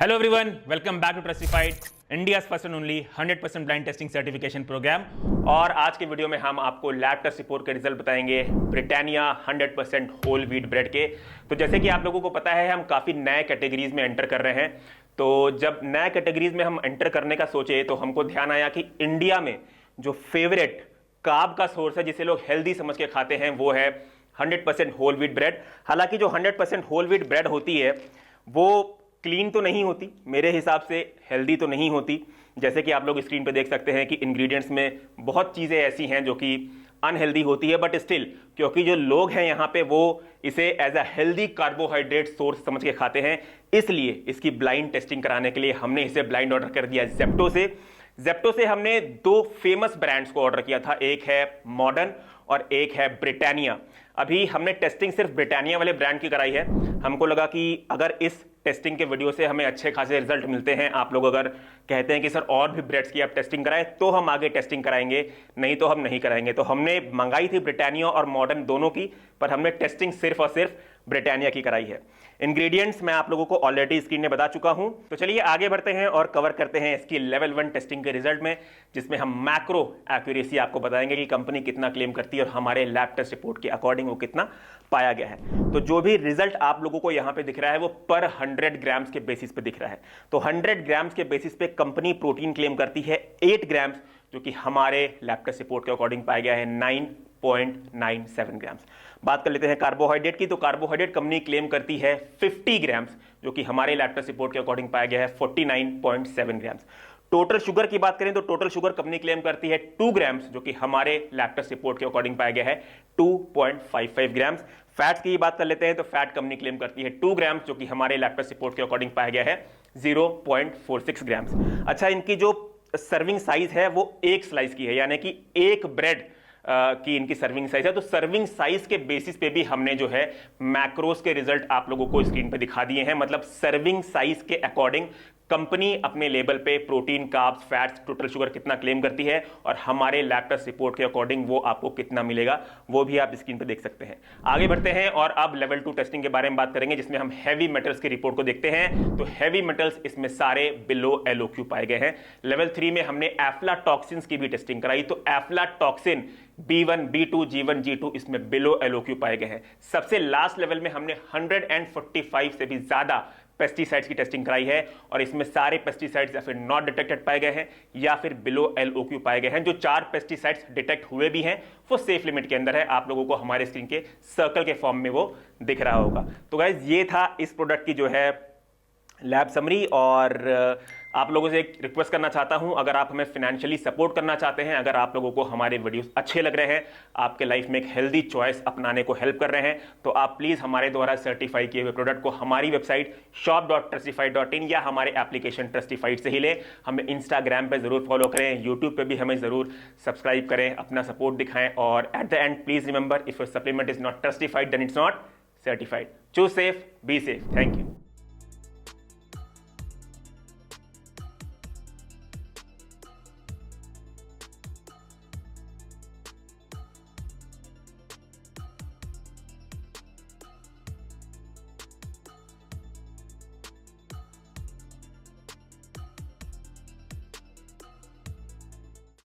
Hello everyone, welcome back to Trustified, India's first and only 100% blind testing certification program. और आज के video में हम आपको लैब टेस्ट रिपोर्ट के रिजल्ट बताएंगे ब्रिटानिया 100% होल व्हीट ब्रेड के। तो जैसे कि आप लोगों को पता है, हम काफ़ी नए कैटेगरीज में एंटर कर रहे हैं। तो जब नए कैटेगरीज में हम एंटर करने का सोचे तो हमको ध्यान आया कि इंडिया में जो फेवरेट कार्ब का सोर्स है, जिसे लोग हेल्दी समझ के खाते हैं, वो है 100% होल व्हीट ब्रेड। हालांकि जो 100% होल व्हीट ब्रेड होती है वो क्लीन तो नहीं होती, मेरे हिसाब से हेल्दी तो नहीं होती। जैसे कि आप लोग स्क्रीन पे देख सकते हैं कि इंग्रेडिएंट्स में बहुत चीज़ें ऐसी हैं जो कि अनहेल्दी होती है, बट स्टिल क्योंकि जो लोग हैं यहाँ पे वो इसे as a healthy carbohydrate source समझ के खाते हैं, इसलिए इसकी ब्लाइंड टेस्टिंग कराने के लिए हमने इसे ब्लाइंड ऑर्डर कर दिया जेप्टो से हमने दो फेमस ब्रांड्स को ऑर्डर किया था, एक है मॉडर्न और एक है ब्रिटानिया। अभी हमने टेस्टिंग सिर्फ ब्रिटानिया वाले ब्रांड की कराई है। हमको लगा कि अगर इस टेस्टिंग के वीडियो से हमें अच्छे खासे रिजल्ट मिलते हैं, आप लोग अगर कहते हैं कि सर और भी ब्रेड्स की आप टेस्टिंग कराएं, तो हम आगे टेस्टिंग कराएंगे, नहीं तो हम नहीं कराएंगे। तो हमने मंगाई थी ब्रिटानिया और मॉडर्न दोनों की, पर हमने टेस्टिंग सिर्फ और सिर्फ ब्रिटानिया की कराई है। इंग्रेडिएंट्स मैं आप लोगों को ऑलरेडी स्क्रीन में बता चुका हूं। तो चलिए आगे बढ़ते हैं और कवर करते हैं इसकी लेवल 1 टेस्टिंग के रिजल्ट में, जिसमें हम मैक्रो एक्यूरेसी आपको बताएंगे कि कंपनी कितना क्लेम करती है और हमारे लैब टेस्ट रिपोर्ट के अकॉर्डिंग वो कितना पाया गया है। तो जो भी रिजल्ट आप लोगों को यहां पे दिख रहा है वो पर 100 ग्राम्स के बेसिस पे दिख रहा है। तो 100 ग्राम्स के बेसिस पे कंपनी प्रोटीन क्लेम करती है 8 ग्राम्स, जो कि हमारे लैब टेस्ट रिपोर्ट के अकॉर्डिंग पाया गया है 9.97 ग्राम्स। बात कर लेते हैं कार्बोहाइड्रेट की। तो कार्बोहाइड्रेट कंपनी क्लेम करती है 50 ग्राम्स, जो कि हमारे लैब टेस्ट रिपोर्ट के अकॉर्डिंग पाया गया है 49.7 ग्राम्स। टोटल शुगर की बात करें तो टोटल शुगर कंपनी क्लेम करती है 2 ग्राम्स, जो कि हमारे लैब टेस्ट रिपोर्ट के अकॉर्डिंग पाया गया है 2.55 ग्राम्स। फैट्स की बात कर लेते हैं तो फैट कंपनी क्लेम करती है 2 ग्राम्स, जो कि हमारे लैब टेस्ट रिपोर्ट के अकॉर्डिंग पाया गया है 0.46 ग्राम्स। अच्छा, इनकी जो सर्विंग साइज है वो एक स्लाइस की है, यानी कि एक ब्रेड की इनकी सर्विंग साइज है। तो सर्विंग साइज के बेसिस पे भी हमने जो है मैक्रोस के रिजल्ट आप लोगों को स्क्रीन पे दिखा दिए हैं। मतलब सर्विंग साइज के अकॉर्डिंग कंपनी अपने लेबल पे protein, carbs, fats, total sugar कितना क्लेम करती है और हमारे लैब टेस्ट रिपोर्ट के अकॉर्डिंग वो आपको कितना मिलेगा, वो भी आप स्क्रीन पे देख सकते हैं। आगे बढ़ते हैं और अब लेवल 2 टेस्टिंग के बारे में बात करेंगे, जिसमें हम हैवी मेटल्स की रिपोर्ट को देखते हैं। तो हैवी मेटल्स इसमें सारे बिलो एलओक्यू पाए गए हैं। लेवल 3 में हमने एफ्लाटॉक्सिन्स की भी टेस्टिंग कराई। तो aflatoxin B1, B2, G1, G2 इसमें बिलो एलओक्यू पाए गए हैं। सबसे लास्ट लेवल में हमने 145 से भी ज्यादा पेस्टिसाइड्स की टेस्टिंग कराई है और इसमें सारे पेस्टिसाइड्स या फिर नॉट डिटेक्टेड पाए गए हैं या फिर बिलो एलओक्यू पाए गए हैं। जो 4 पेस्टिसाइड्स डिटेक्ट हुए भी हैं वो सेफ लिमिट के अंदर है। आप लोगों को हमारे स्क्रीन के सर्कल के फॉर्म में वो दिख रहा होगा। तो गाइस, ये था इस प्रोडक्ट की जो है लैब समरी। और आप लोगों से एक रिक्वेस्ट करना चाहता हूं, अगर आप हमें फाइनेंशियली सपोर्ट करना चाहते हैं, अगर आप लोगों को हमारे वीडियोस अच्छे लग रहे हैं, आपके लाइफ में एक हेल्दी चॉइस अपनाने को हेल्प कर रहे हैं, तो आप प्लीज हमारे द्वारा सर्टिफाई किए हुए प्रोडक्ट को हमारी वेबसाइट shop.trustified.in या हमारे एप्लीकेशन ट्रस्टिफाइड से ही लें। हमें इंस्टाग्राम पे जरूर फॉलो करें, यूट्यूब पे भी हमें जरूर सब्सक्राइब करें, अपना सपोर्ट दिखाएं। और at the end please remember, if your supplement is not Trustified then it's not certified. Choose safe, be safe. Thank you.